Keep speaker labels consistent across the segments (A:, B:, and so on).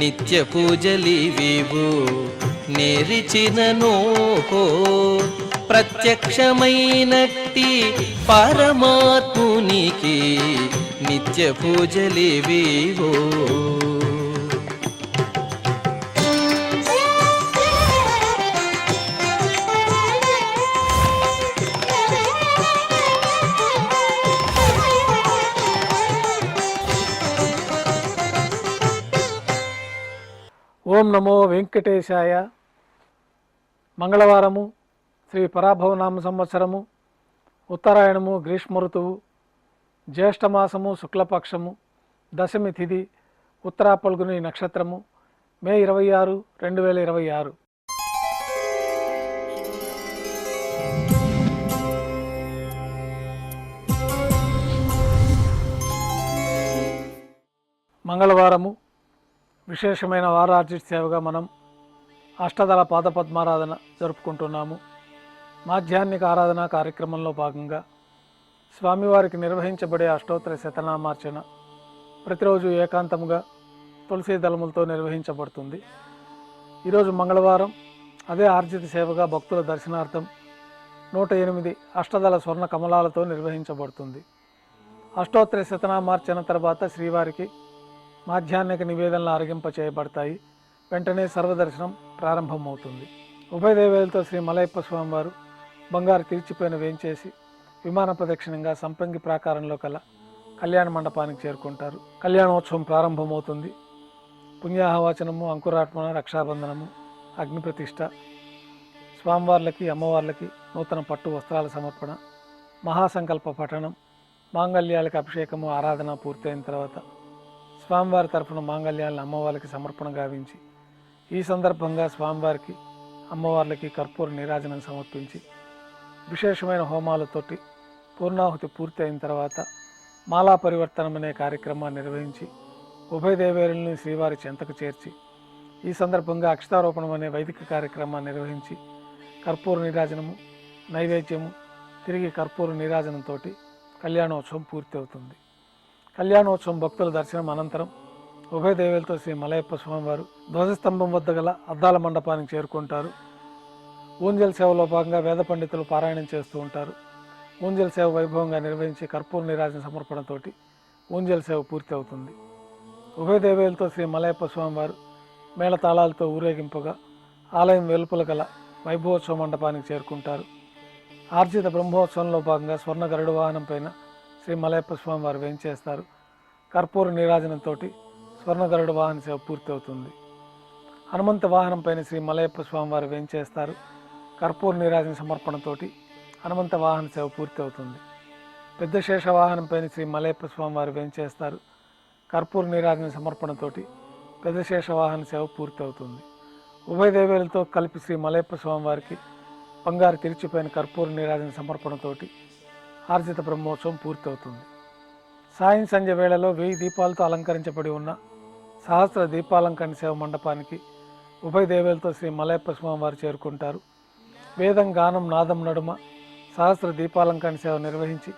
A: నిత్య పూజలివివు నేరిచినను ప్రత్యక్షమైనట్టి పరమాత్మునికి నిత్య పూజలివివో.
B: ఓం నమో వెంకటేశాయ. మంగళవారము, శ్రీ పరాభవనామ సంవత్సరము, ఉత్తరాయణము, గ్రీష్మ ఋతువు, జ్యేష్ఠమాసము, శుక్లపక్షము, దశమి తిథి, ఉత్తరా పల్గుని నక్షత్రము, మే 26, 2026. మంగళవారము విశేషమైన వారార్జిత సేవగా మనం అష్టదళ పాదపద్మారాధన జరుపుకుంటున్నాము. మాధ్యాహ్నిక ఆరాధన కార్యక్రమంలో భాగంగా స్వామివారికి నిర్వహించబడే అష్టోత్తర శతనామార్చన ప్రతిరోజు ఏకాంతముగా తులసీ దళములతో నిర్వహించబడుతుంది. ఈరోజు మంగళవారం అదే ఆర్జిత సేవగా భక్తుల దర్శనార్థం 108 అష్టదళ స్వర్ణ కమలాలతో నిర్వహించబడుతుంది. అష్టోత్తర శతనామార్చన తర్వాత శ్రీవారికి మాధ్యాహ్నిక నివేదనలు ఆరగింప చేయబడతాయి. వెంటనే సర్వదర్శనం ప్రారంభమవుతుంది. ఉభయ దేవేలతో శ్రీ మలయప్ప స్వామివారు బంగారు తీర్చిపోయిన వేంచేసి విమాన ప్రదక్షిణంగా సంపంగి ప్రాకారంలో కల కళ్యాణ మండపానికి చేరుకుంటారు. కళ్యాణోత్సవం ప్రారంభమవుతుంది. పుణ్యాహవాచనము, అంకురార్పణ, రక్షాబంధనము, అగ్నిప్రతిష్ఠ, స్వామివార్లకి అమ్మవార్లకి నూతన పట్టు వస్త్రాల సమర్పణ, మహాసంకల్ప పఠనం, మాంగళ్యాలకి అభిషేకము, ఆరాధన పూర్తయిన తర్వాత స్వామివారి తరఫున మాంగళ్యాలను అమ్మవారికి సమర్పణ గావించి ఈ సందర్భంగా స్వామివారికి అమ్మవార్లకి కర్పూర నీరాజనం సమర్పించి విశేషమైన హోమాలతోటి పూర్ణాహుతి పూర్తి అయిన తర్వాత మాలా పరివర్తనం అనే కార్యక్రమాన్ని నిర్వహించి ఉభయ దేవేరులను శ్రీవారి చెంతకు చేర్చి ఈ సందర్భంగా అక్షతారోపణం అనే వైదిక కార్యక్రమాన్ని నిర్వహించి కర్పూర నీరాజనము, నైవేద్యము, తిరిగి కర్పూర నీరాజనంతో కళ్యాణోత్సవం పూర్తి అవుతుంది. కళ్యాణోత్సవం భక్తుల దర్శనం అనంతరం ఉభయ దేవేలతో శ్రీ మలయప్ప స్వామివారు ధ్వజస్తంభం వద్ద గల అద్దాల మండపానికి చేరుకుంటారు. ఊంజల్ సేవలో భాగంగా వేద పండితులు పారాయణం చేస్తూ ఉంటారు. ఊంజల్ సేవ వైభవంగా నిర్వహించి కర్పూర నీరాజన సమర్పణతోటి ఊంజల్ సేవ పూర్తి అవుతుంది. ఉభయ దేవేలతో శ్రీ మలయప్ప స్వామివారు మేళతాళాలతో ఊరేగింపుగా ఆలయం వెలుపల గల వైభవోత్సవ మండపానికి చేరుకుంటారు. ఆర్జిత బ్రహ్మోత్సవంలో భాగంగా స్వర్ణ గరుడ వాహనం పైన శ్రీ మలయప్ప స్వామి వారు వేంచేస్తారు. కర్పూర నీరాజనంతో స్వర్ణ గరుడ వాహన సేవ పూర్తి అవుతుంది. హనుమంత వాహనం పైన శ్రీ మలయప్ప స్వామి వారు వేంచేస్తారు. కర్పూర నీరాజన సమర్పణతోటి హనుమంత వాహన సేవ పూర్తి అవుతుంది. పెద్ద శేష వాహనం పైన శ్రీ మలయప్ప స్వామి వారు వేంచేస్తారు. కర్పూర నీరాజన సమర్పణతోటి పెద్ద శేష వాహన సేవ పూర్తి అవుతుంది. ఉభయ దేవేలతో కలిపి శ్రీ మలయప్ప స్వామి వారికి బంగారు తిరిచిపోయిన కర్పూర నీరాజన సమర్పణతోటి ఆర్జిత బ్రహ్మోత్సవం పూర్తవుతుంది. సాయం సంధ్య వేళలో 1000 దీపాలతో అలంకరించబడి ఉన్న సహస్ర దీపాలంకరణ సేవ మండపానికి ఉభయ దేవేలతో శ్రీ మలయప్ప స్వామి వారు చేరుకుంటారు. వేదం, గానం, నాదం నడుమ సహస్ర దీపాలంకరణ సేవ నిర్వహించి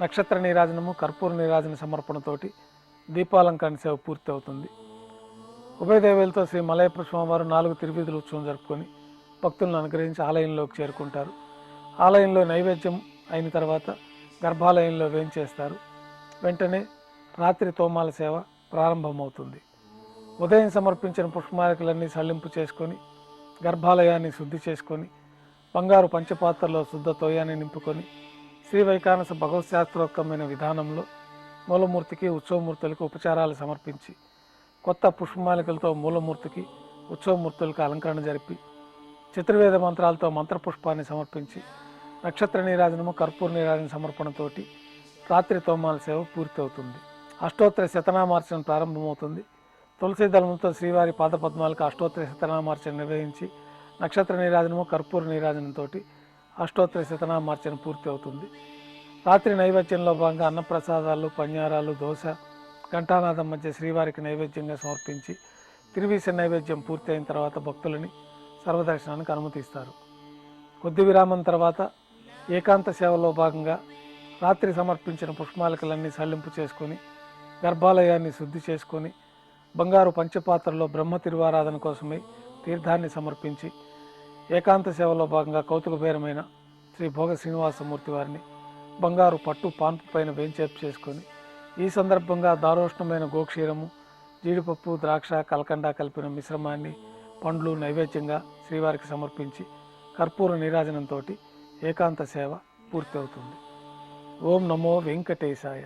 B: నక్షత్ర నీరాజనము, కర్పూర నీరాజన సమర్పణతోటి దీపాలంకరణ సేవ పూర్తి అవుతుంది. ఉభయ దేవేలతో శ్రీ మలయప్ప స్వామివారు 4 తిరువీధుల ఉత్సవం జరుపుకొని భక్తులను అనుగ్రహించి ఆలయంలోకి చేరుకుంటారు. ఆలయంలో నైవేద్యం అయిన తర్వాత గర్భాలయంలో వేంచేస్తారు. వెంటనే రాత్రి తోమాల సేవ ప్రారంభమవుతుంది. ఉదయం సమర్పించిన పుష్పమాలికలన్నీ సల్లింపు చేసుకొని గర్భాలయాన్ని శుద్ధి చేసుకొని బంగారు పంచపాత్రలో శుద్ధ తోయాన్ని నింపుకొని శ్రీ వైకానస భగవత్శాస్త్రోక్తమైన విధానంలో మూలమూర్తికి, ఉత్సవమూర్తులకు ఉపచారాలు సమర్పించి కొత్త పుష్పమాలికలతో మూలమూర్తికి, ఉత్సవమూర్తులకు అలంకరణ జరిపి చతుర్వేద మంత్రాలతో మంత్రపుష్పాన్ని సమర్పించి నక్షత్ర నీరాజనము, కర్పూర నీరాజన సమర్పణతోటి రాత్రి తోమాల సేవ పూర్తి అవుతుంది. అష్టోత్తర శతనామార్చన ప్రారంభమవుతుంది. తులసీ దళములతో శ్రీవారి పాదపద్మాలకు అష్టోత్తర శతనామార్చన నిర్వహించి నక్షత్ర నీరాజనము, కర్పూర నీరాజనంతో అష్టోత్తర శతనామార్చన పూర్తి అవుతుంది. రాత్రి నైవేద్యంలో భాగంగా అన్నప్రసాదాలు, పన్యారాలు, దోశ, ఘంటానాదం మధ్య శ్రీవారికి నైవేద్యంగా సమర్పించి తిరువీస నైవేద్యం పూర్తి అయిన తర్వాత భక్తులని సర్వదర్శనానికి అనుమతిస్తారు. కొద్ది విరామం తర్వాత ఏకాంత సేవలో భాగంగా రాత్రి సమర్పించిన పుష్పాలికలన్నీ సల్లింపు చేసుకొని గర్భాలయాన్ని శుద్ధి చేసుకొని బంగారు పంచపాత్రలో బ్రహ్మ తిరువారాధన కోసమై తీర్థాన్ని సమర్పించి ఏకాంత సేవలో భాగంగా కౌతుకబేరమైన శ్రీ భోగ శ్రీనివాసమూర్తి వారిని బంగారు పట్టు పాన్పు పైన వేంచేపు చేసుకొని ఈ సందర్భంగా దారోష్ణమైన గోక్షీరము జీడిపప్పు ద్రాక్ష కలకండ కలిపిన మిశ్రమాన్ని పండ్లు నైవేద్యంగా శ్రీవారికి సమర్పించి కర్పూర నీరాజనంతో ఏకాంత సేవ పూర్తి అవుతుంది. ఓం నమో వెంకటేశాయ.